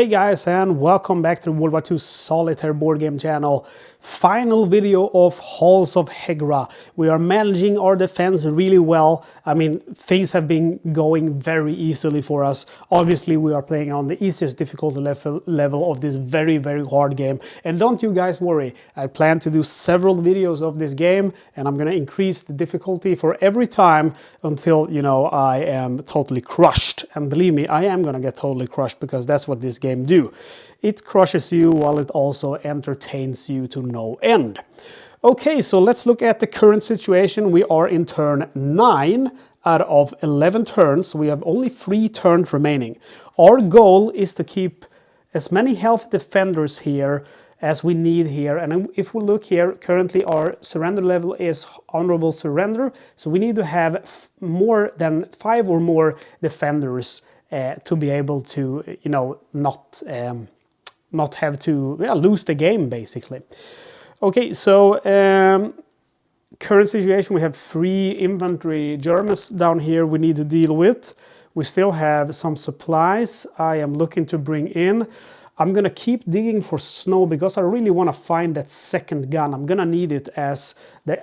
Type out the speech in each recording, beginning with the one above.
Hey guys, and welcome back to the World War II Solitaire board game channel. Final video of Halls of Hegra. We are managing our defense really well. I mean, things have been going very easily for us. Obviously, we are playing on the easiest difficulty level of this very hard game. And don't you guys worry, I plan to do several videos of this game, and I'm gonna increase the difficulty for every time until, you know, I am totally crushed. And believe me, I am gonna get totally crushed because that's what this game do. It crushes you while it also entertains you to no end. Okay, so let's look at the current situation. We are in turn 9 out of 11 turns. We have only 3 turns remaining. Our goal is to keep as many health defenders here as we need here. And if we look here, currently our surrender level is honorable surrender. So we need to have more than 5 or more defenders to be able to, you know, not have to lose the game, basically. Okay, so current situation, we have 3 infantry Germans down here we need to deal with. We still have some supplies I am looking to bring in. I'm gonna keep digging for snow because I really want to find that second gun. I'm gonna need it as the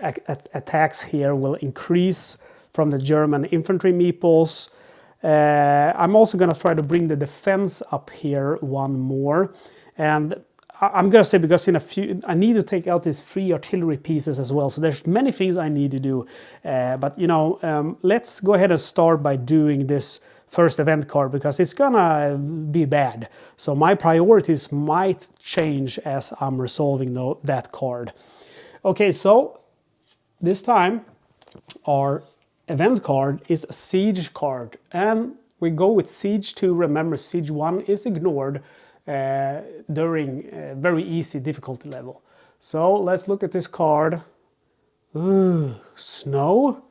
attacks here will increase from the German infantry meeples. I'm also gonna try to bring the defense up here one more. And I'm gonna say, because in a few, I need to take out these 3 artillery pieces as well. So there's many things I need to do. But you know, let's go ahead and start by doing this first event card because it's gonna be bad. So my priorities might change as I'm resolving that card. Okay, so this time our event card is a siege card, and we go with siege 2. Remember, siege 1 is ignored during a very easy difficulty level. So let's look at this card. Ooh, snow.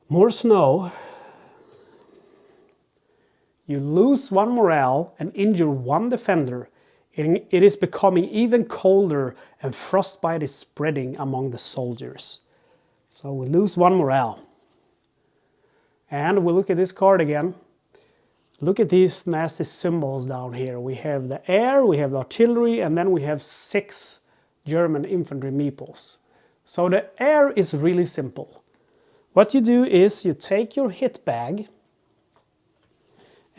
More snow. You lose 1 morale and injure 1 defender. It is becoming even colder and frostbite is spreading among the soldiers. So we lose 1 morale. And we look at this card again. Look at these nasty symbols down here. We have the air, we have the artillery, and then we have 6 German infantry meeples. So the air is really simple. What you do is you take your hit bag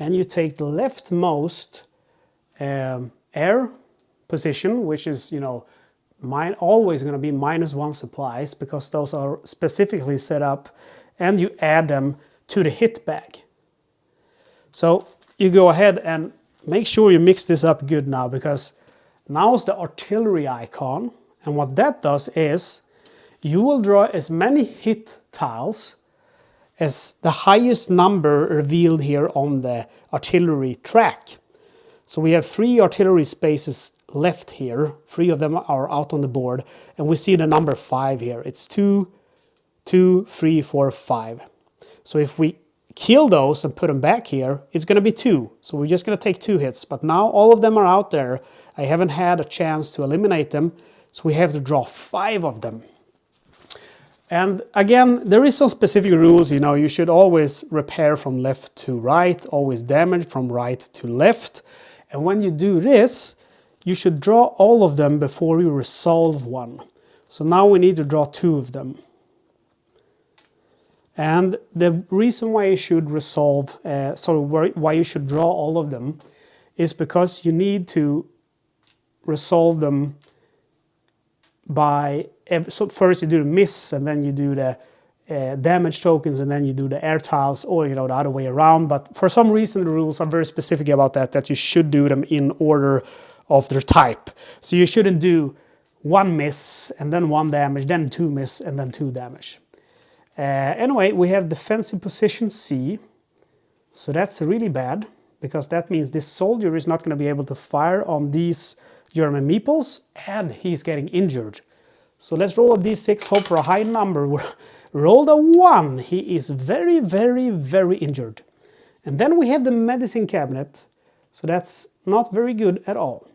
and you take the leftmost air position, which is, you know, always going to be -1 supplies because those are specifically set up, and you add them to the hit bag. So you go ahead and make sure you mix this up good now, because now's the artillery icon, and what that does is you will draw as many hit tiles as the highest number revealed here on the artillery track. So we have 3 artillery spaces left here. 3 of them are out on the board, and we see the number 5 here. It's 2, 2, 3, 4, 5. So if we kill those and put them back here, it's going to be 2. So we're just going to take 2 hits. But now all of them are out there. I haven't had a chance to eliminate them, so we have to draw 5 of them. And again, there is some specific rules. You know, you should always repair from left to right, always damage from right to left. And when you do this, you should draw all of them before you resolve one. So now we need to draw 2 of them. And the reason why you should resolve, why you should draw all of them is because you need to resolve them by, so first you do the miss, and then you do the damage tokens, and then you do the air tiles, or, you know, the other way around. But for some reason the rules are very specific about that you should do them in order of their type. So you shouldn't do 1 miss and then 1 damage, then 2 miss and then 2 damage. Anyway, we have defensive position C, so that's really bad, because that means this soldier is not going to be able to fire on these German meeples, and he's getting injured. So let's roll a d6, hope for a high number. Rolled a 1. He is very injured. And then we have the medicine cabinet, so that's not very good at all.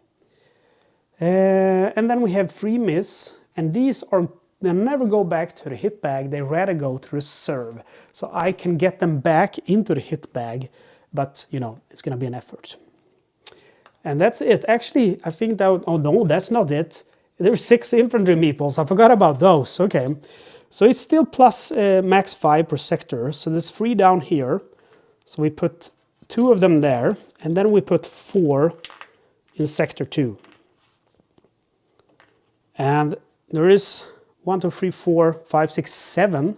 And then we have 3 miss, and these are, they never go back to the hit bag, they rather go to reserve. So I can get them back into the hit bag, but, you know, it's going to be an effort. And that's it. Actually, I think that, oh no, that's not it. There's 6 infantry meeples. I forgot about those. Okay. So it's still plus max 5 per sector. So there's 3 down here. So we put 2 of them there. And then we put 4 in sector 2. And there is 1, 2, 3, 4, 5, 6, 7.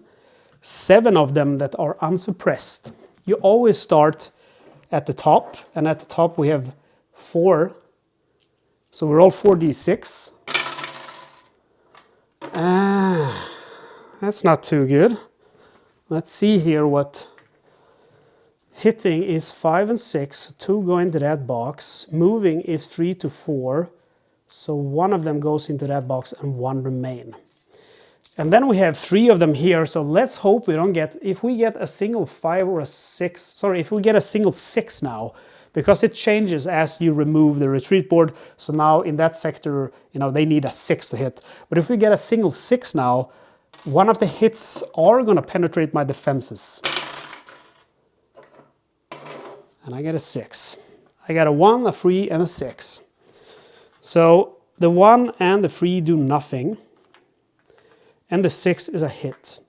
7 of them that are unsuppressed. You always start at the top. And at the top we have 4. So we roll 4d6. That's not too good. Let's see here what hitting is 5 and 6. So 2 go into that box. Moving is 3 to 4. So 1 of them goes into that box and 1 remain. And then we have 3 of them here. So let's hope we don't get, if we get a single 5 or a 6, sorry, if we get a single 6 now, because it changes as you remove the retreat board. So now in that sector, you know, they need a 6 to hit. But if we get a single 6 now, one of the hits are going to penetrate my defenses. And I get a 6. I got a 1, a 3, and a 6. So the 1 and the 3 do nothing. And the 6 is a hit.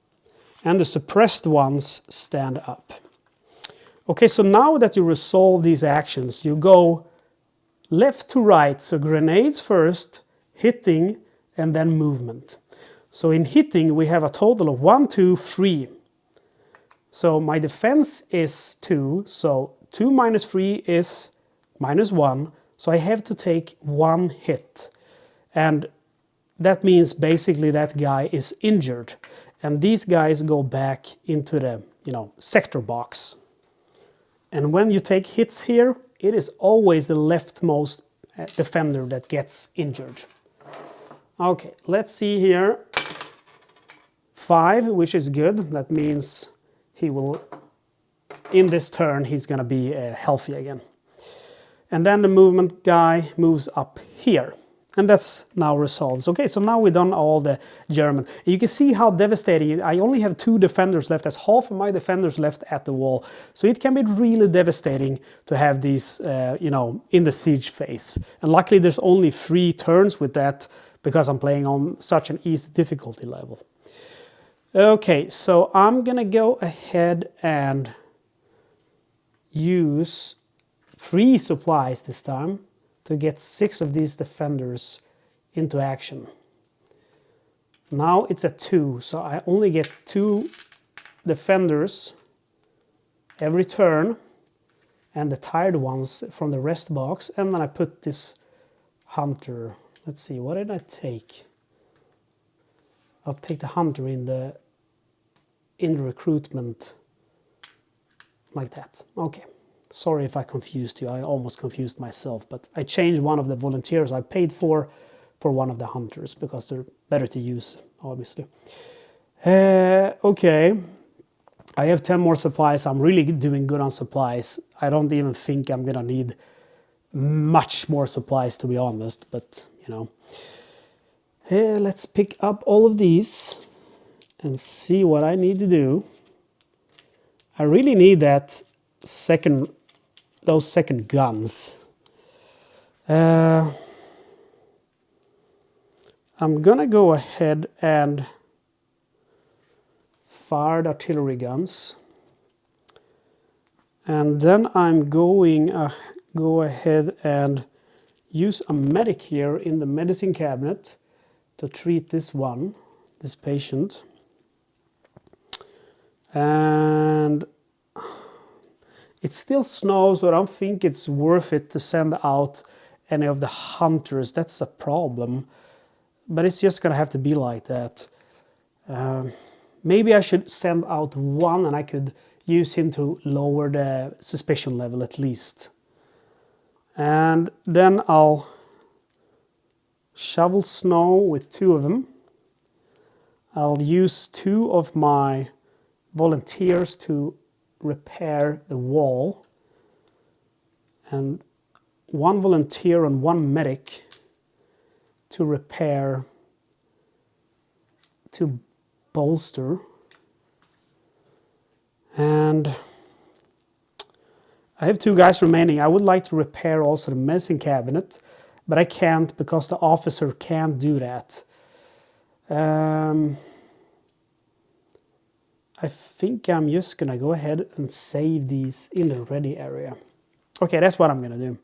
And the suppressed ones stand up. Okay, so now that you resolve these actions, you go left to right. So grenades first, hitting, and then movement. So in hitting, we have a total of 1, 2, 3. So my defense is 2. So 2 minus 3 is minus 1. So I have to take 1 hit. And that means basically that guy is injured. And these guys go back into the, sector box. And when you take hits here, it is always the leftmost defender that gets injured. Okay, let's see here. 5, which is good. That means he will, in this turn, he's going to be healthy again. And then the movement guy moves up here. And that's now resolved. Okay, so now we've done all the German. You can see how devastating it is. I only have 2 defenders left. That's half of my defenders left at the wall. So it can be really devastating to have these, in the siege phase. And luckily there's only 3 turns with that because I'm playing on such an easy difficulty level. Okay, so I'm going to go ahead and use 3 supplies this time to get 6 of these defenders into action. Now it's a 2, so I only get 2 defenders every turn, and the tired ones from the rest box, and then I put this hunter. Let's see, what did I take? I'll take the hunter in the recruitment, like that. Okay. Sorry if I confused you. I almost confused myself, but I changed one of the volunteers I paid for one of the hunters because they're better to use, obviously. Okay. I have 10 more supplies. I'm really doing good on supplies. I don't even think I'm going to need much more supplies, to be honest, but, let's pick up all of these and see what I need to do. I really need those second guns. I'm gonna go ahead and fire the artillery guns, and then I'm going go ahead and use a medic here in the medicine cabinet to treat this patient. And it still snows, so I don't think it's worth it to send out any of the hunters. That's a problem. But it's just going to have to be like that. Maybe I should send out 1 and I could use him to lower the suspicion level at least. And then I'll shovel snow with 2 of them. I'll use 2 of my volunteers to repair the wall, and 1 volunteer and 1 medic to repair, to bolster, and I have 2 guys remaining. I would like to repair also the medicine cabinet, but I can't because the officer can't do that. I think I'm just gonna go ahead and save these in the ready area. Okay, that's what I'm gonna do.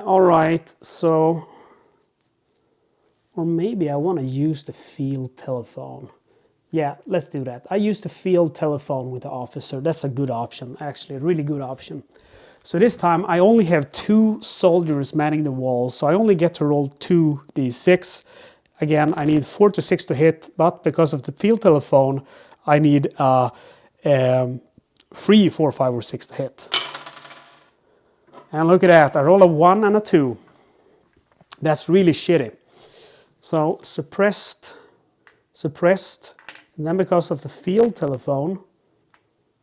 All right, so, or maybe I want to use the field telephone. Yeah, let's do that. I use the field telephone with the officer. That's a good option, actually, a really good option. So this time I only have 2 soldiers manning the wall, so I only get to roll 2d6. Again, I need 4 to 6 to hit, but because of the field telephone, I need 3, 4, 5, or 6 to hit. And look at that, I roll a 1 and a 2. That's really shitty. So suppressed, suppressed, and then because of the field telephone,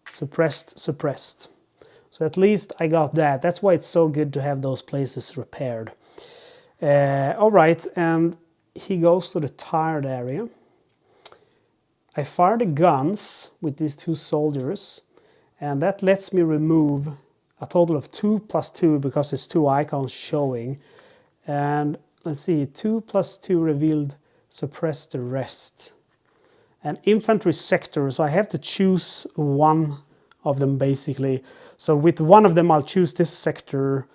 suppressed, suppressed. So at least I got that. That's why it's so good to have those places repaired. All right, and he goes to the tired area. I fire the guns with these 2 soldiers, and that lets me remove a total of 2 plus 2 because it's 2 icons showing. And let's see, 2 plus 2 revealed, suppress the rest. And infantry sector, so I have to choose one of them basically. So with one of them I'll choose this sector,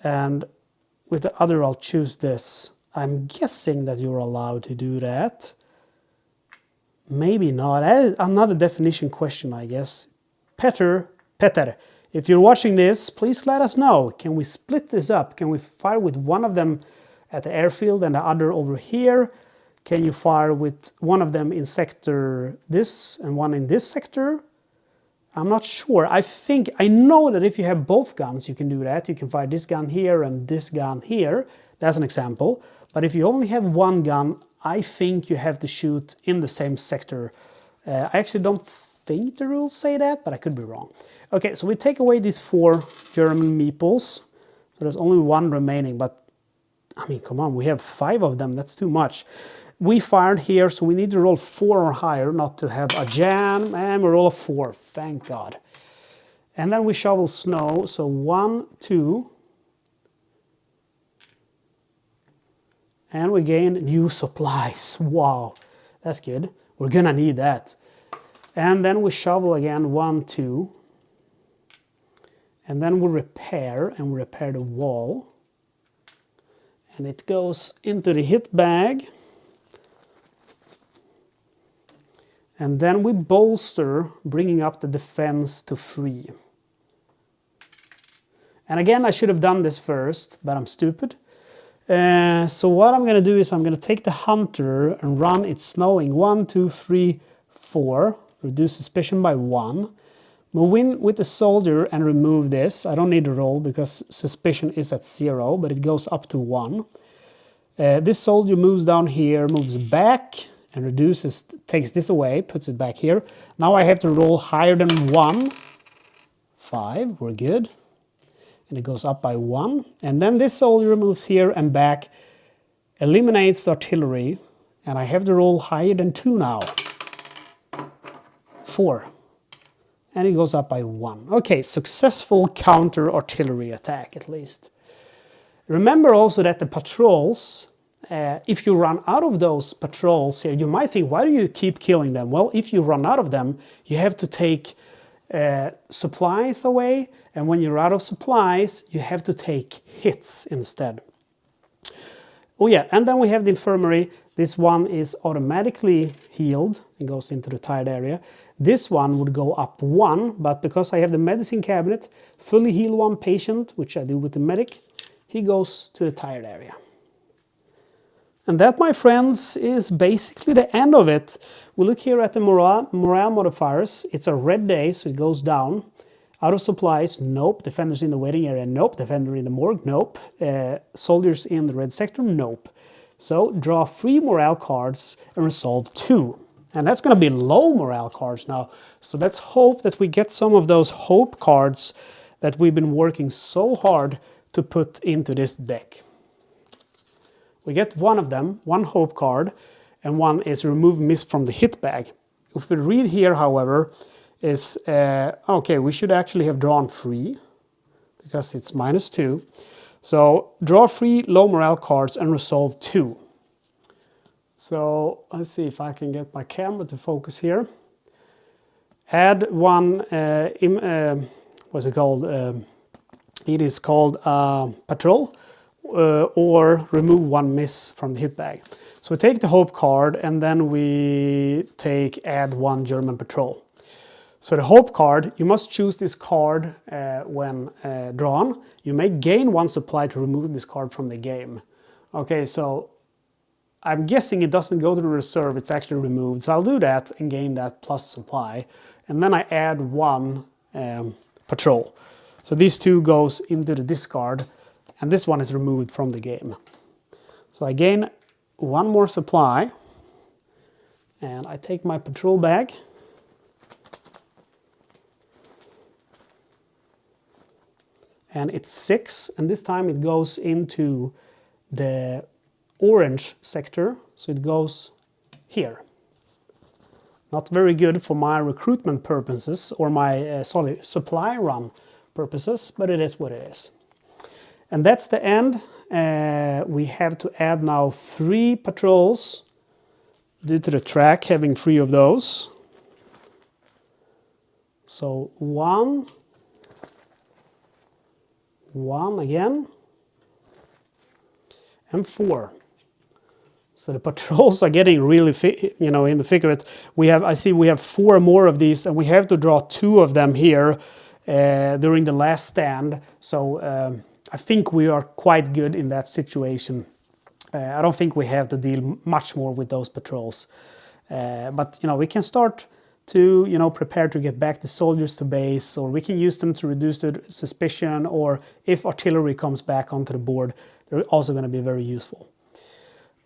and with the other I'll choose this. I'm guessing that you're allowed to do that. Maybe not. Another definition question, I guess. Petter, if you're watching this, please let us know. Can we split this up? Can we fire with one of them at the airfield and the other over here? Can you fire with one of them in sector this and one in this sector? I'm not sure. I know that if you have both guns, you can do that. You can fire this gun here and this gun here. That's an example. But if you only have one gun, I think you have to shoot in the same sector. I actually don't think the rules say that, but I could be wrong. Okay, so we take away these 4 German meeples. So there's only 1 remaining, but I mean, come on, we have 5 of them. That's too much. We fired here, so we need to roll 4 or higher, not to have a jam, and we roll a 4, thank God. And then we shovel snow, so 1, 2. And we gain new supplies. Wow, that's good. We're gonna need that. And then we shovel again, 1, 2. And then we repair, and we repair the wall. And it goes into the hit bag. And then we bolster, bringing up the defense to 3. And again, I should have done this first, but I'm stupid. So what I'm going to do is I'm going to take the hunter and run it snowing. 1, 2, 3, 4. Reduce suspicion by 1. Move in with the soldier and remove this. I don't need to roll because suspicion is at 0, but it goes up to 1. This soldier moves down here, moves back, and reduces, takes this away, puts it back here. Now I have to roll higher than 1. 5, we're good. And it goes up by 1. And then this soldier moves here and back, eliminates artillery, and I have to roll higher than 2 now. 4. And it goes up by 1. Okay, successful counter artillery attack at least. Remember also that the patrols, if you run out of those patrols here, you might think, why do you keep killing them? Well, if you run out of them, you have to take supplies away, and when you're out of supplies, you have to take hits instead. Oh yeah, and then we have the infirmary. This one is automatically healed and goes into the tired area. This one would go up 1, but because I have the medicine cabinet, fully heal 1 patient, which I do with the medic, he goes to the tired area. And that, my friends, is basically the end of it. We look here at the morale modifiers. It's a red day, so it goes down. Out of supplies, nope. Defenders in the waiting area, nope. Defender in the morgue, nope. Soldiers in the red sector, nope. So draw 3 morale cards and resolve 2. And that's going to be low morale cards now. So let's hope that we get some of those hope cards that we've been working so hard to put into this deck. We get one of them, 1 hope card, and one is remove mist from the hit bag. If we read here, however, is, okay, we should actually have drawn 3 because it's -2. So draw 3 low morale cards and resolve 2. So let's see if I can get my camera to focus here. Add 1, what's it called? It is called patrol, or remove 1 miss from the hit bag. So we take the hope card and then we take add 1 German patrol. So the hope card, you must choose this card when drawn. You may gain 1 supply to remove this card from the game. Okay, so I'm guessing it doesn't go to the reserve, it's actually removed. So I'll do that and gain that plus supply. And then I add 1 patrol. So these 2 goes into the discard and this one is removed from the game. So I gain 1 more supply and I take my patrol bag. And it's 6, and this time it goes into the orange sector, so it goes here. Not very good for my recruitment purposes or my supply run purposes, but it is what it is. And that's the end. We have to add now 3 patrols due to the track having 3 of those. So 1 again, and 4. So the patrols are getting really, in the thick of it. I see we have 4 more of these, and we have to draw 2 of them here during the last stand. So I think we are quite good in that situation. I don't think we have to deal much more with those patrols. But we can start to prepare to get back the soldiers to base, or we can use them to reduce the suspicion, or if artillery comes back onto the board, they're also going to be very useful.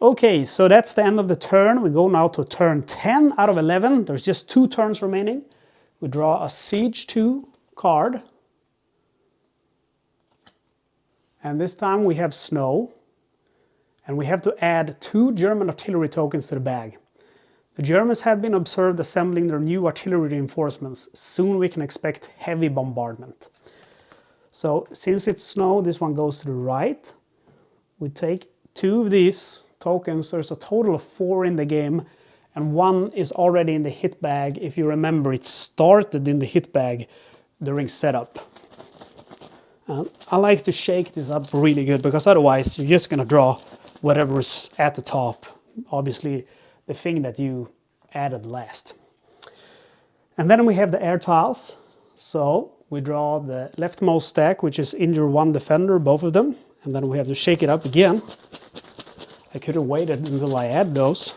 Okay, so that's the end of the turn. We go now to turn 10 out of 11. There's just 2 turns remaining. We draw a Siege 2 card. And this time we have snow. And we have to add 2 German artillery tokens to the bag. The Germans have been observed assembling their new artillery reinforcements. Soon we can expect heavy bombardment. So since it's snow, this one goes to the right. We take 2 of these tokens. There's a total of 4 in the game, and 1 is already in the hit bag. If you remember, it started in the hit bag during setup. And I like to shake this up really good, because otherwise you're just going to draw whatever's at the top. Obviously, the thing that you added last. And then we have the air tiles. So we draw the leftmost stack, which is injure 1 defender, both of them. And then we have to shake it up again. I could have waited until I add those.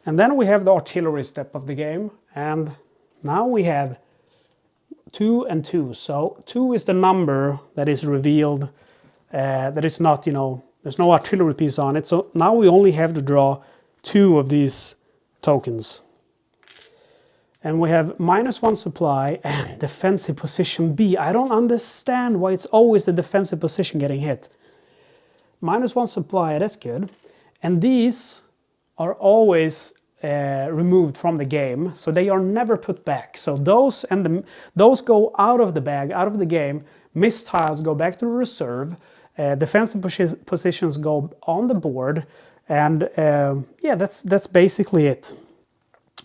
And then we have the artillery step of the game. And now we have 2 and 2. So 2 is the number that is revealed, that is not, there's no artillery piece on it. So now we only have to draw 2 of these tokens. And we have -1 supply and defensive position B. I don't understand why it's always the defensive position getting hit. -1 supply, that's good. And these are always removed from the game, so they are never put back. So those go out of the bag, out of the game. Missed tiles go back to the reserve. Defensive positions go on the board, and yeah, that's basically it.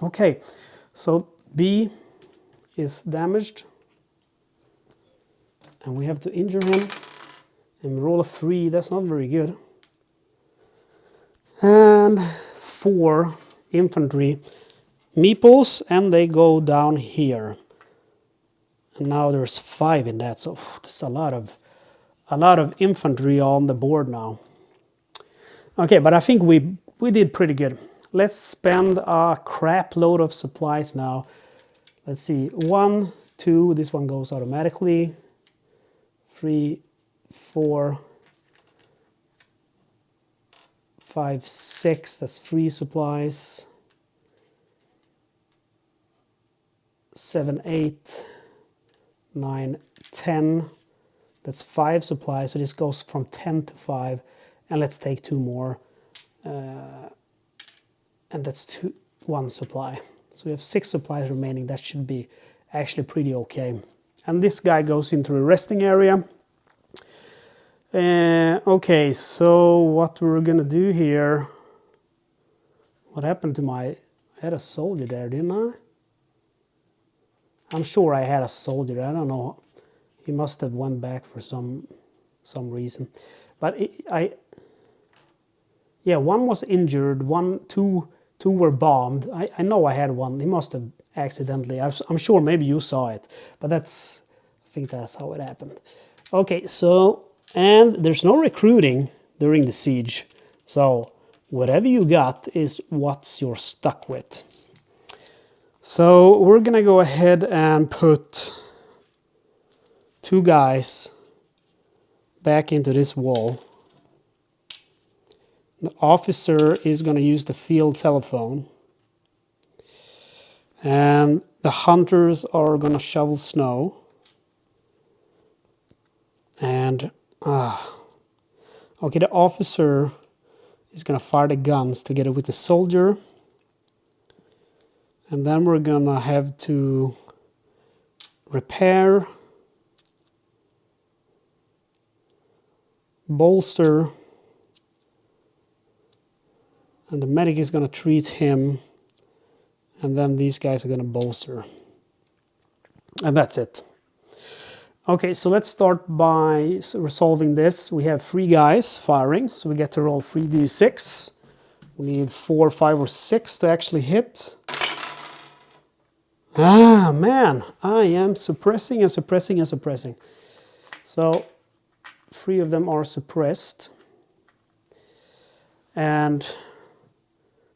Okay, so B is damaged, and we have to injure him and roll a 3. That's not very good. And 4 infantry meeples, and they go down here. And now there's 5 in that, so there's a lot of infantry on the board now. Okay, but I think we did pretty good. Let's spend a crap load of supplies now. Let's see, 1, 2, this one goes automatically. 3, 4, 5, 6, that's 3 supplies. 7, 8, 9, 10. That's 5 supplies, so this goes from 10 to 5. And let's take 2 more. And that's 1 supply. So we have 6 supplies remaining. That should be actually pretty okay. And this guy goes into a resting area. Okay, so what we're gonna do here... What happened to my... I had a soldier there, didn't I? I'm sure I had a soldier. I don't know. He must have went back for some reason. But yeah, one was injured. Two were bombed. I know I had one. He must have accidentally. I'm sure maybe you saw it. But I think that's how it happened. Okay, so... And there's no recruiting during the siege. So whatever you got is what you're stuck with. So we're gonna go ahead and put 2 guys back into this wall. The officer is gonna use the field telephone. And the hunters are gonna shovel snow. And okay, the officer is gonna fire the guns together with the soldier. And then we're gonna have to repair, bolster, and the medic is gonna treat him, and then these guys are gonna bolster. And that's it. Okay, so let's start by resolving this. We have 3 guys firing, so we get to roll 3d6. We need 4, 5, or 6 to actually hit. Ah, man, I am suppressing and suppressing and suppressing. So 3 of them are suppressed. And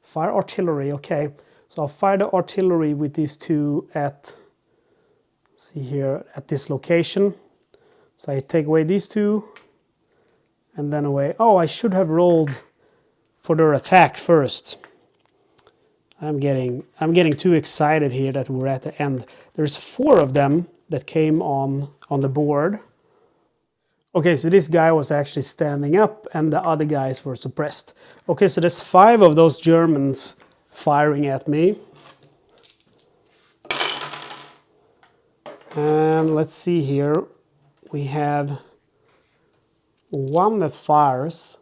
fire artillery, okay. So I'll fire the artillery with these 2 at, see here, at this location. So I take away these 2 and then away. Oh, I should have rolled for their attack first. I'm getting too excited here that we're at the end. There's 4 of them that came on the board. Okay, so this guy was actually standing up and the other guys were suppressed. Okay, so there's 5 of those Germans firing at me. And let's see here. We have 1 that fires.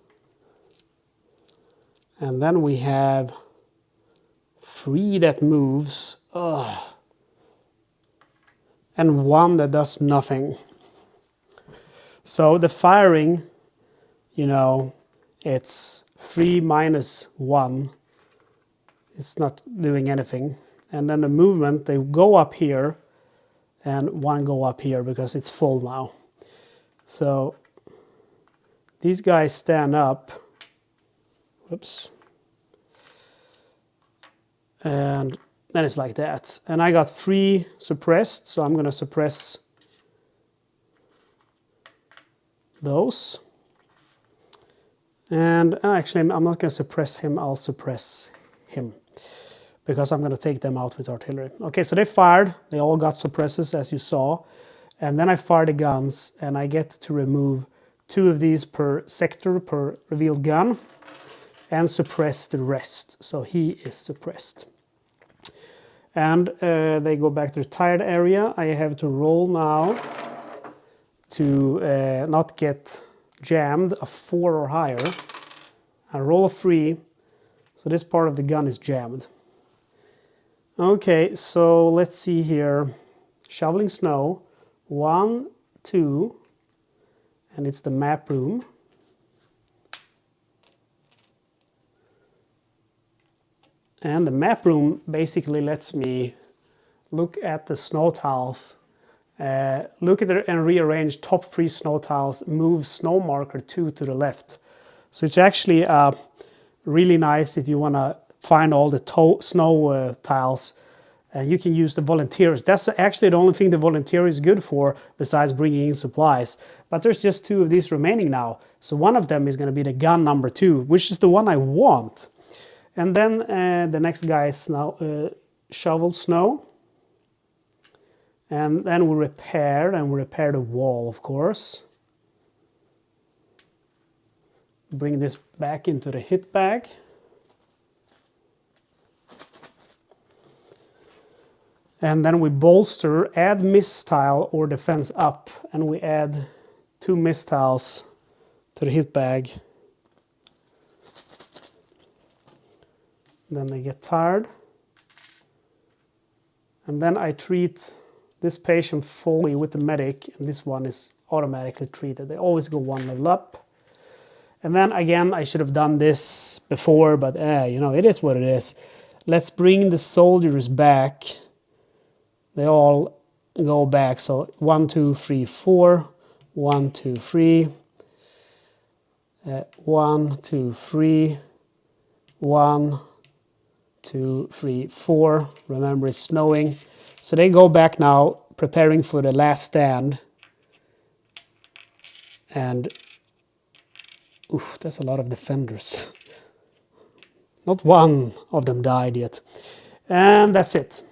And then we have 3 that moves. Ugh. And 1 that does nothing. So the firing, you know, it's 3 minus 1. It's not doing anything. And then the movement, they go up here and 1 go up here because it's full now. So these guys stand up. Whoops. And then it's like that. And I got 3 suppressed, so I'm going to suppress those. And actually, I'm not going to suppress him, I'll suppress him. Because I'm going to take them out with artillery. Okay, so they fired. They all got suppresses, as you saw. And then I fire the guns, and I get to remove 2 of these per sector, per revealed gun, and suppress the rest. So he is suppressed. And they go back to the tired area. I have to roll now to not get jammed, a 4 or higher. I roll a 3, so this part of the gun is jammed. Okay, so let's see here. Shoveling snow, 1, 2, and it's the map room. And the map room basically lets me look at the snow tiles, look at it and rearrange top 3 snow tiles, move snow marker 2 to the left. So it's actually really nice if you want to find all the snow tiles. You can use the volunteers. That's actually the only thing the volunteer is good for besides bringing in supplies. But there's just 2 of these remaining now. So one of them is going to be the gun number 2, which is the one I want. And then the next guy is now shovel snow. And then we repair the wall, of course. Bring this back into the hit bag. And then we bolster, add mist tile or defense up, and we add 2 mist tiles to the hit bag. Then they get tired. And then I treat this patient fully with the medic, and this one is automatically treated. They always go 1 level up. And then again, I should have done this before, but you know, it is what it is. Let's bring the soldiers back. They all go back. So 1, 2, 3, 4. 1, 2, 3. 1, 2, 3. 1, 2, 3, 4. Remember, it's snowing. So they go back now, preparing for the last stand. And oof, that's a lot of defenders. Not one of them died yet. And that's it.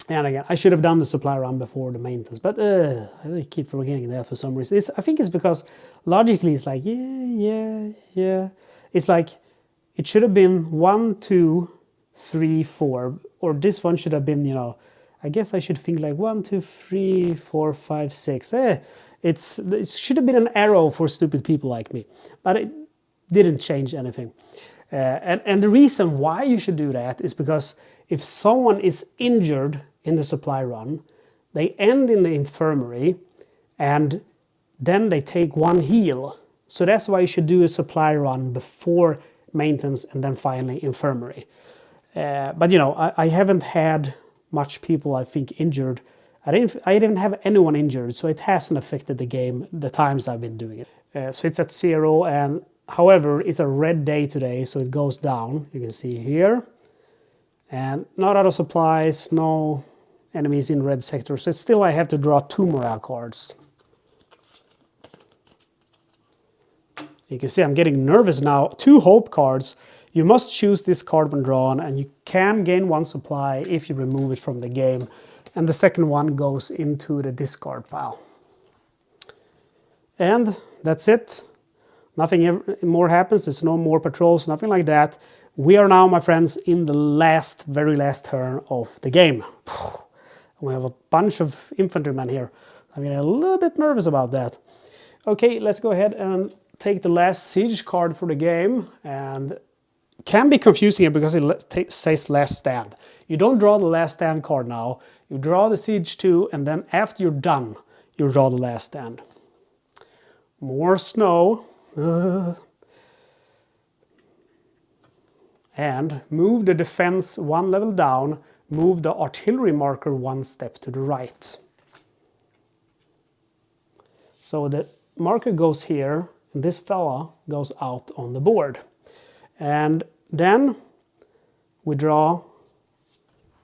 And again, I should have done the supply run before the maintenance, but I keep forgetting that for some reason. I think it's because logically it's like, yeah. It's like, it should have been 1, 2, 3, 4, or this one should have been, you know, I guess I should think like 1, 2, 3, 4, 5, 6. It should have been an arrow for stupid people like me, but it didn't change anything. And the reason why you should do that is because if someone is injured in the supply run, they end in the infirmary, and then they take 1 heal. So that's why you should do a supply run before maintenance and then finally infirmary. But you know, I haven't had much people, I think, injured. I didn't have anyone injured, so it hasn't affected the game the times I've been doing it. So it's at 0, and however, it's a red day today, so it goes down. You can see here. And not out of supplies, no enemies in red sector. So still I have to draw 2 morale cards. You can see I'm getting nervous now. 2 hope cards. You must choose this card when drawn, and you can gain 1 supply if you remove it from the game. And the second one goes into the discard pile. And that's it. Nothing more happens. There's no more patrols, nothing like that. We are now, my friends, in the very last turn of the game. We have a bunch of infantrymen here. I'm getting a little bit nervous about that. Okay, let's go ahead and take the last siege card for the game. And it can be confusing here because it says last stand. You don't draw the last stand card now. You draw the siege 2, and then after you're done, you draw the last stand. More snow. And move the defense 1 level down, move the artillery marker 1 step to the right. So the marker goes here, and this fella goes out on the board. And then we draw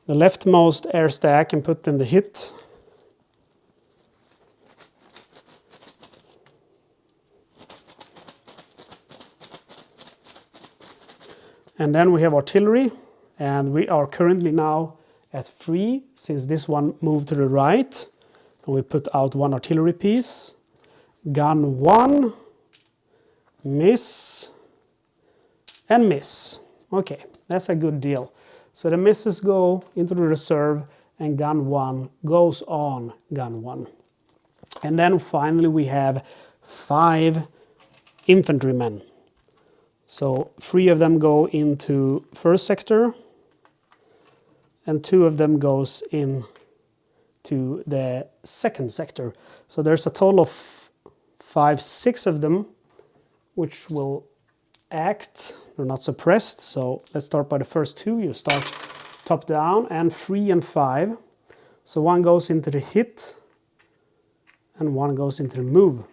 the leftmost air stack and put in the hit. And then we have artillery, and we are currently now at 3, since this one moved to the right. And we put out 1 artillery piece. Gun 1, miss, and miss. Okay, that's a good deal. So the misses go into the reserve, and gun 1 goes on gun 1. And then finally we have 5 infantrymen. So 3 of them go into first sector, and 2 of them goes into the second sector. So there's a total of 5, 6 of them, which will act. They're not suppressed. So let's start by the first 2. You start top down, and 3 and 5. So 1 goes into the hit, and 1 goes into the move.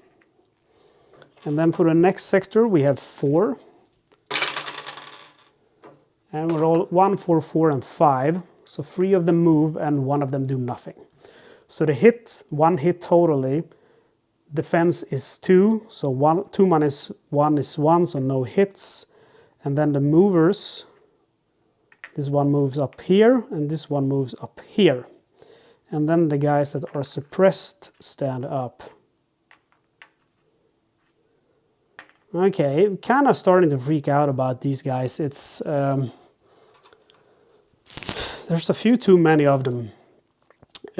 And then for the next sector, we have 4. And we're all 1, 4, 4, and 5. So 3 of them move and 1 of them do nothing. So the hit, 1 hit totally. Defense is 2. So 2 minus 1 is 1, so no hits. And then the movers, this one moves up here and this one moves up here. And then the guys that are suppressed stand up. Okay, I'm kind of starting to freak out about these guys. It's there's a few too many of them.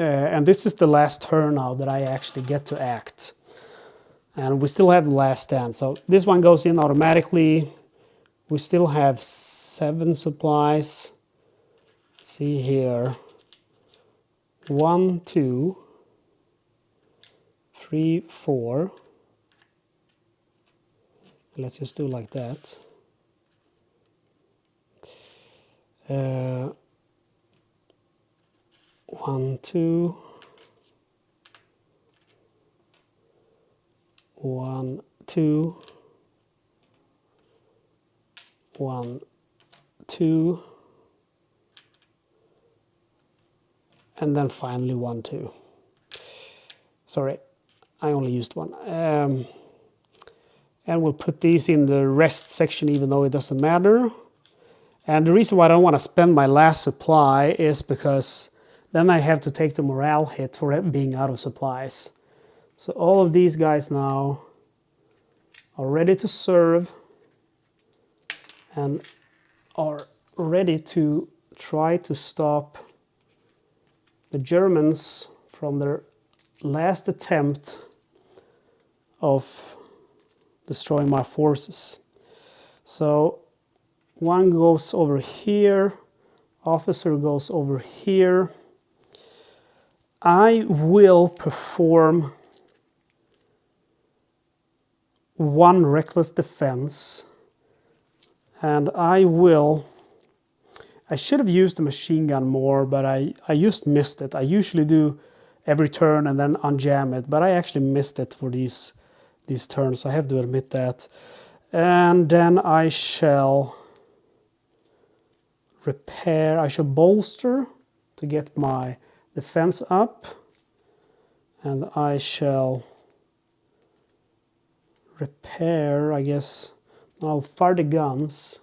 And this is the last turn now that I actually get to act. And we still have the last stand. So this one goes in automatically. We still have 7 supplies. See here. 1, 2, 3, 4. Let's just do like that. 1, 2. 1, 2. 1, 2. And then finally 1, 2. Sorry, I only used 1. And we'll put these in the rest section even though it doesn't matter. And the reason why I don't want to spend my last supply is because then I have to take the morale hit for it being out of supplies. So all of these guys now are ready to serve and are ready to try to stop the Germans from their last attempt of destroying my forces. So one goes over here, officer goes over here. I will perform 1 reckless defense, and I should have used the machine gun more, but I just missed it. I usually do every turn and then unjam it, but I actually missed it for these turns. I have to admit that. And then I shall repair, I shall bolster to get my defense up, and I shall repair, I guess. I'll fire the guns,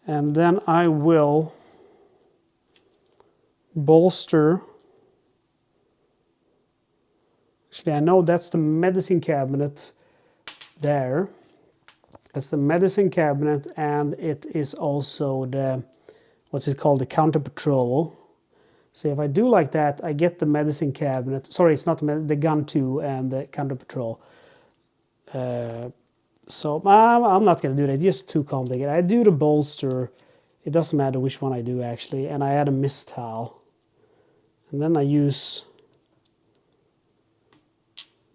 and then I will bolster. Actually, I know that's the medicine cabinet there. It's the medicine cabinet, and it is also the, what's it called, the counter patrol. So if I do like that, I get the medicine cabinet. Sorry, it's not the gun 2 and the counter patrol. So I'm not going to do that. It's just too complicated. I do the bolster. It doesn't matter which one I do, actually. And I add a mistile. And then I use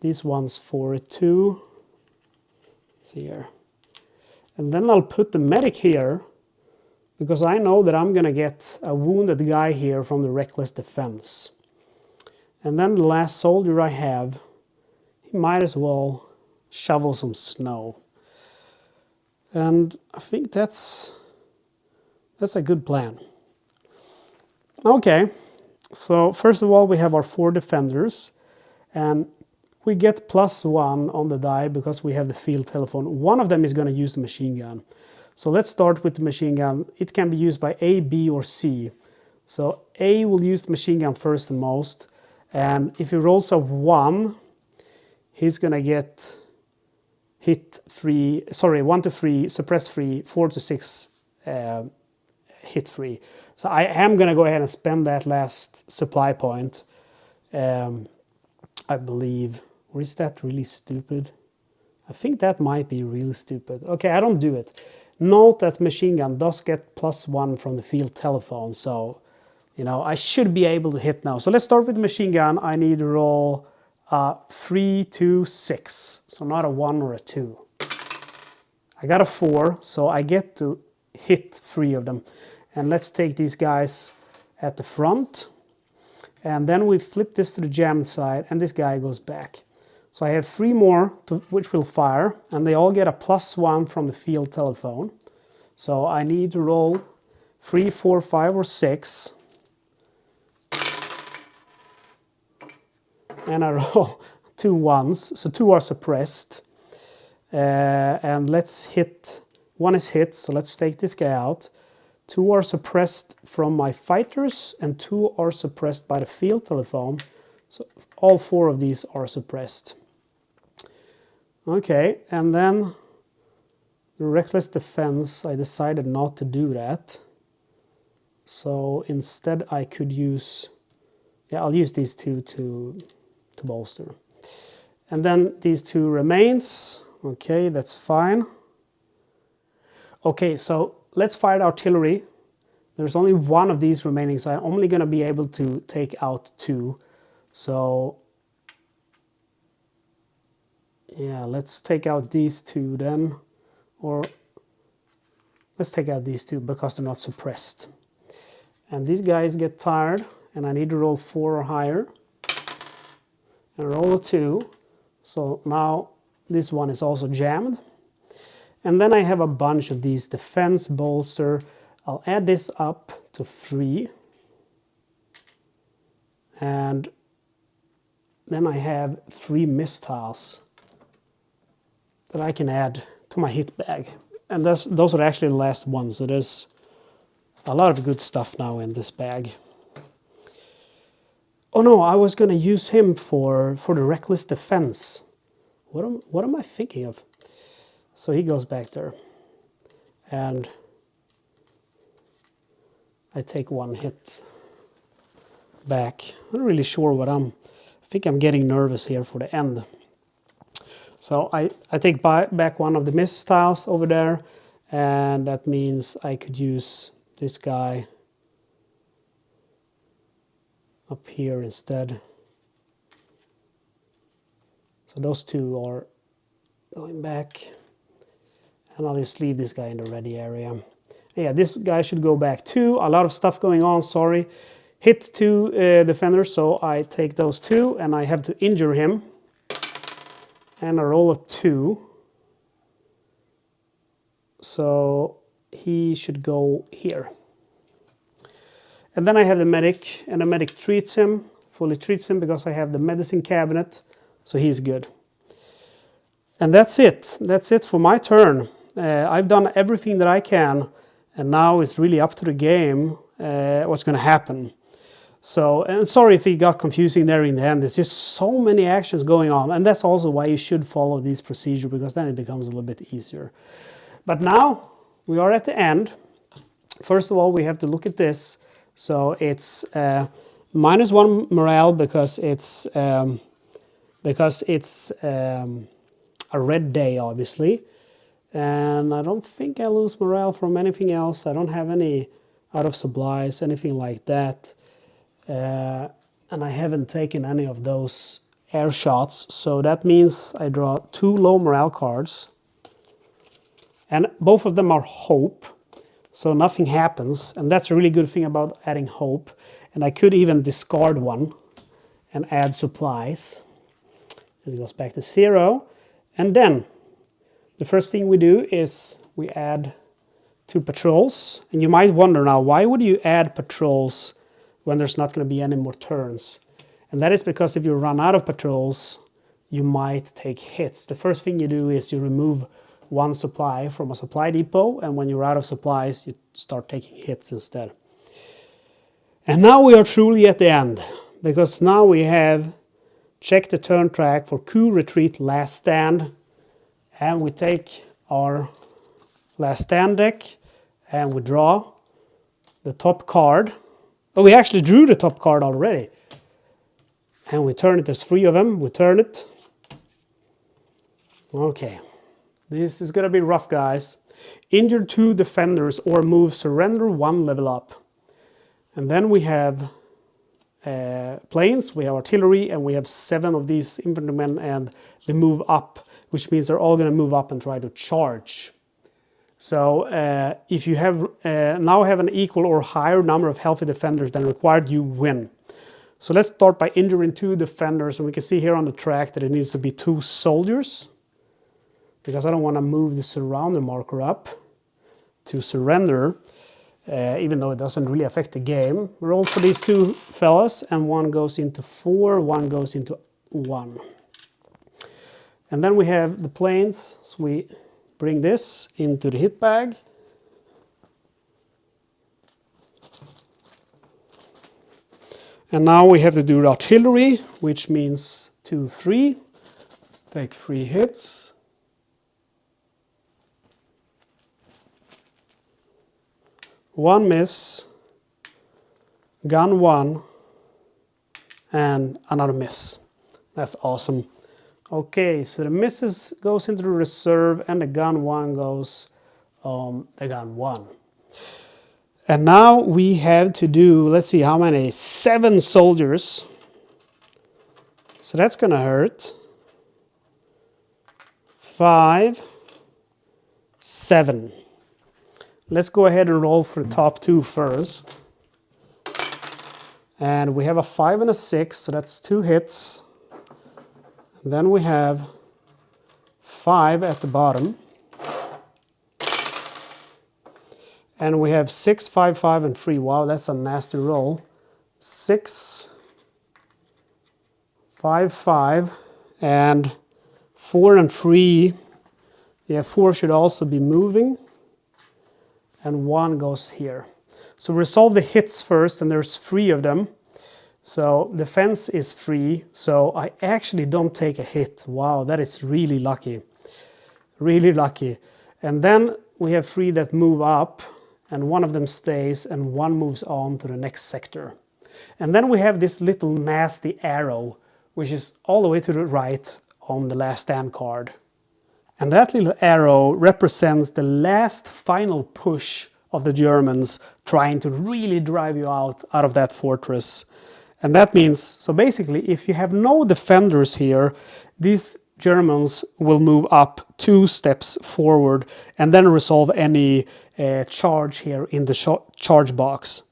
these ones for it too. See here. And then I'll put the medic here, because I know that I'm going to get a wounded guy here from the reckless defense. And then the last soldier I have, he might as well shovel some snow. And I think that's a good plan. Okay, so first of all we have our 4 defenders, and we get +1 on the die because we have the field telephone. One of them is going to use the machine gun. So let's start with the machine gun. It can be used by A, B, or C. So A will use the machine gun first and most, and if he rolls a 1, he's going to get hit free, sorry, 1 to 3, suppress free, 4 to 6 hit free. So I am going to go ahead and spend that last supply point, I believe. Or is that really stupid? I think that might be really stupid. Okay, I don't do it. Note that machine gun does get +1 from the field telephone, so you know I should be able to hit now. So let's start with the machine gun. I need to roll 3, 2, 6. So not a 1 or a 2. I got a 4, so I get to hit 3 of them. And let's take these guys at the front. And then we flip this to the jammed side, and this guy goes back. So I have 3 more which will fire, and they all get a +1 from the field telephone. So I need to roll 3, 4, 5, or 6. And I roll 2 1s, so 2 are suppressed. And let's hit, 1 is hit, so let's take this guy out. 2 are suppressed from my fighters, and 2 are suppressed by the field telephone. So all 4 of these are suppressed. Okay, and then the reckless defense, I decided not to do that. So instead I could use, Yeah, I'll use these two to bolster. And then these two remains. Okay, that's fine. Okay, so let's fire the artillery. There's only one of these remaining, so I'm only going to be able to take out two. So yeah, let's take out these two then. Or let's take out these two because they're not suppressed. And these guys get tired, and I need to roll 4 or higher. And roll a 2. So now this one is also jammed. And then I have a bunch of these defense bolster. I'll add this up to 3. And then I have 3 missiles that I can add to my hit bag. And those are actually the last ones, so there's a lot of good stuff now in this bag. Oh no, I was going to use him for the reckless defense. What am I thinking of? So he goes back there. And I take 1 hit back. I'm not really sure what I think I'm getting nervous here for the end. So I take back 1 of the missiles over there, and that means I could use this guy up here instead. So those 2 are going back, and I'll just leave this guy in the ready area. Yeah, this guy should go back too. A lot of stuff going on, sorry. Hit 2 defenders, so I take those 2, and I have to injure him. And I roll a 2. So he should go here. And then I have the medic, and the medic treats him, fully treats him because I have the medicine cabinet, so he's good. And that's it. That's it for my turn. I've done everything that I can, and now it's really up to the game what's going to happen. So, and sorry if it got confusing there in the end. There's just so many actions going on, and that's also why you should follow this procedure, because then it becomes a little bit easier. But now we are at the end. First of all, we have to look at this. So it's -1 morale because it's a red day, obviously. And I don't think I lose morale from anything else. I don't have any out of supplies, anything like that. And I haven't taken any of those air shots, so that means I draw 2 low morale cards. And both of them are hope, so nothing happens. And that's a really good thing about adding hope. And I could even discard 1 and add supplies. It goes back to 0. And then the first thing we do is we add 2 patrols. And you might wonder now, why would you add patrols when there's not going to be any more turns? And that is because if you run out of patrols, you might take hits. The first thing you do is you remove 1 supply from a supply depot, and when you're out of supplies, you start taking hits instead. And now we are truly at the end, because now we have checked the turn track for coup, retreat, last stand, and we take our last stand deck, and we draw the top card. Oh, we actually drew the top card already. And we turn it, there's 3 of them, we turn it. Okay, this is gonna be rough, guys. Injure 2 defenders or move surrender 1 level up. And then we have planes, we have artillery, and we have 7 of these infantrymen, and they move up, which means they're all gonna move up and try to charge. So if you have now have an equal or higher number of healthy defenders than required, you win. So let's start by injuring 2 defenders, and we can see here on the track that it needs to be 2 soldiers, because I don't want to move the surrounder marker up to surrender, even though it doesn't really affect the game. Roll for these 2 fellas, and 1 goes into 4, 1 goes into 1. And then we have the planes, so we bring this into the hit bag. And now we have to do the artillery, which means 2, 3. Take 3 hits. One miss. Gun 1. and another miss. That's awesome. Okay, so the misses goes into the reserve and the gun 1 goes on the gun 1. And now we have to do, let's see how many, 7 soldiers. So that's gonna hurt. 5, 7. Let's go ahead and roll for the top 2 first. And we have a 5 and a 6, so that's 2 hits. And then we have 5 at the bottom. And we have 6, 5, 5, and 3. Wow, that's a nasty roll. 6, 5, 5, and 4 and 3. Yeah, 4 should also be moving. And 1 goes here. So resolve the hits first, and there's 3 of them. So the fence is free, so I actually don't take a hit. Wow, that is really lucky. Really lucky. And then we have 3 that move up, and 1 of them stays, and 1 moves on to the next sector. And then we have this little nasty arrow, which is all the way to the right on the last stand card. And that little arrow represents the last final push of the Germans trying to really drive you out of that fortress. And that means, so basically, if you have no defenders here, these Germans will move up 2 steps forward and then resolve any charge here in the charge box.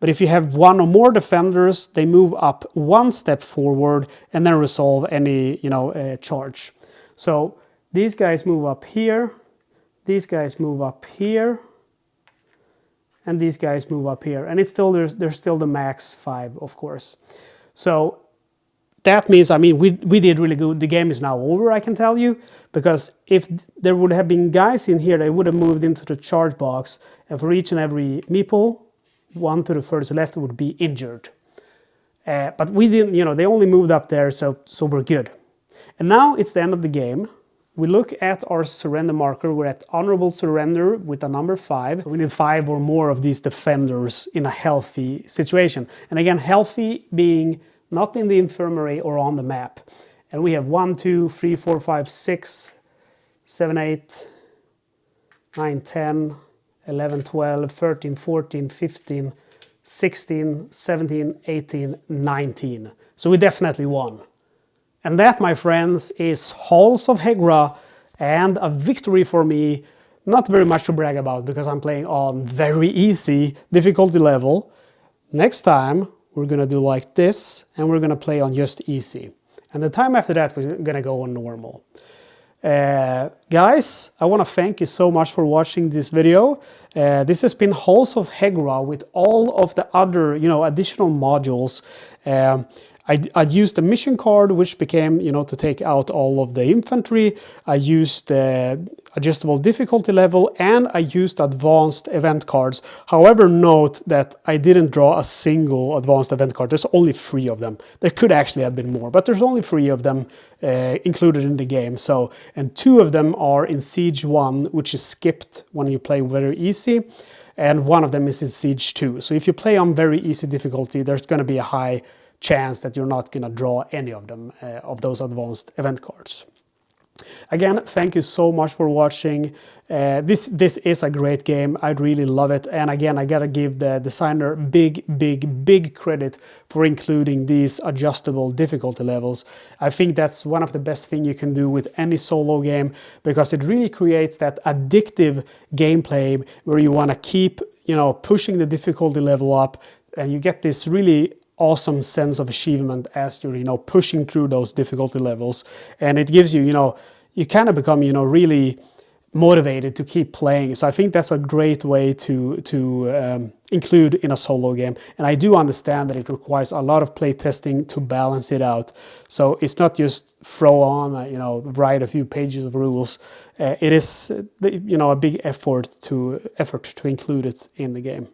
But if you have 1 or more defenders, they move up 1 step forward and then resolve any, charge. So these guys move up here, these guys move up here, and these guys move up here. And it's still there's still the max 5, of course. So that means, I mean, we did really good. The game is now over, I can tell you, because if there would have been guys in here, they would have moved into the charge box, and for each and every meeple, 1 to the furthest left would be injured. But we didn't, they only moved up there, so we're good. And now it's the end of the game. We look at our surrender marker. We're at honorable surrender with a number 5. So we need 5 or more of these defenders in a healthy situation. And again, healthy being not in the infirmary or on the map. And we have 1, 2, 3, 4, 5, 6, 7, 8, 9, 10, 11, 12, 13, 14, 15, 16, 17, 18, 19. So we definitely won. And that, my friends, is Halls of Hegra, and a victory for me. Not very much to brag about because I'm playing on very easy difficulty level. Next time we're gonna do like this, and we're gonna play on just easy. And the time after that we're gonna go on normal. Guys, I want to thank you so much for watching this video. This has been Halls of Hegra with all of the other, additional modules. I used the mission card, which became, to take out all of the infantry. I used the adjustable difficulty level, and I used advanced event cards. However, note that I didn't draw a single advanced event card. There's only 3 of them. There could actually have been more, but there's only 3 of them included in the game. So, and 2 of them are in Siege 1, which is skipped when you play very easy. And 1 of them is in Siege 2. So if you play on very easy difficulty, there's going to be a high chance that you're not going to draw any of them, of those advanced event cards. Again, thank you so much for watching. This is a great game. I really love it. And again, I gotta give the designer big credit for including these adjustable difficulty levels. I think that's one of the best things you can do with any solo game, because it really creates that addictive gameplay where you want to keep, pushing the difficulty level up, and you get this really awesome sense of achievement as you're pushing through those difficulty levels, and it gives you you kind of become really motivated to keep playing. So I think that's a great way to include in a solo game. And I do understand that it requires a lot of play testing to balance it out. So it's not just throw on write a few pages of rules. It is a big effort to include it in the game.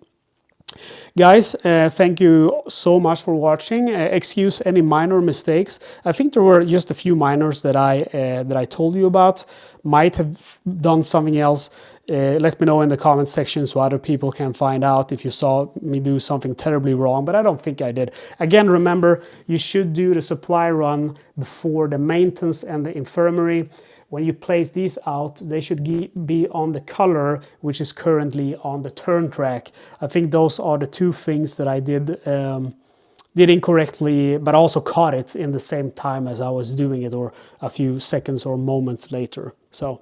Guys, thank you so much for watching. Excuse any minor mistakes. I think there were just a few minors that I told you about. Might have done something else. let me know in the comment section so other people can find out if you saw me do something terribly wrong, but I don't think I did. Again, remember, you should do the supply run before the maintenance and the infirmary. When you place these out, they should be on the color which is currently on the turn track. I think those are the two things that I did incorrectly, but also caught it in the same time as I was doing it, or a few seconds or moments later. So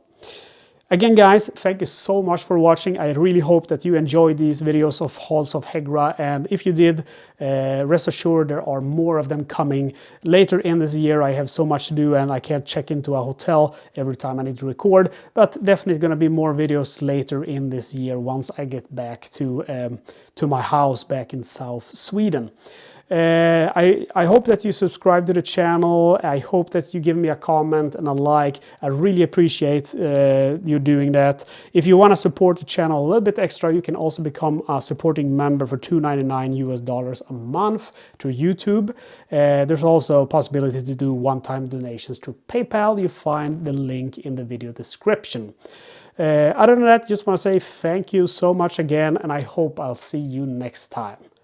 again, guys, thank you so much for watching. I really hope that you enjoyed these videos of Halls of Hegra, and if you did, rest assured there are more of them coming later in this year. I have so much to do and I can't check into a hotel every time I need to record, but definitely going to be more videos later in this year once I get back to my house back in South Sweden. I hope that you subscribe to the channel. I hope that you give me a comment and a like. I really appreciate you doing that. If you want to support the channel a little bit extra, you can also become a supporting member for $2.99 a month through YouTube. There's also a possibility to do one-time donations through PayPal. You find the link in the video description. Other than that, just want to say thank you so much again, and I hope I'll see you next time.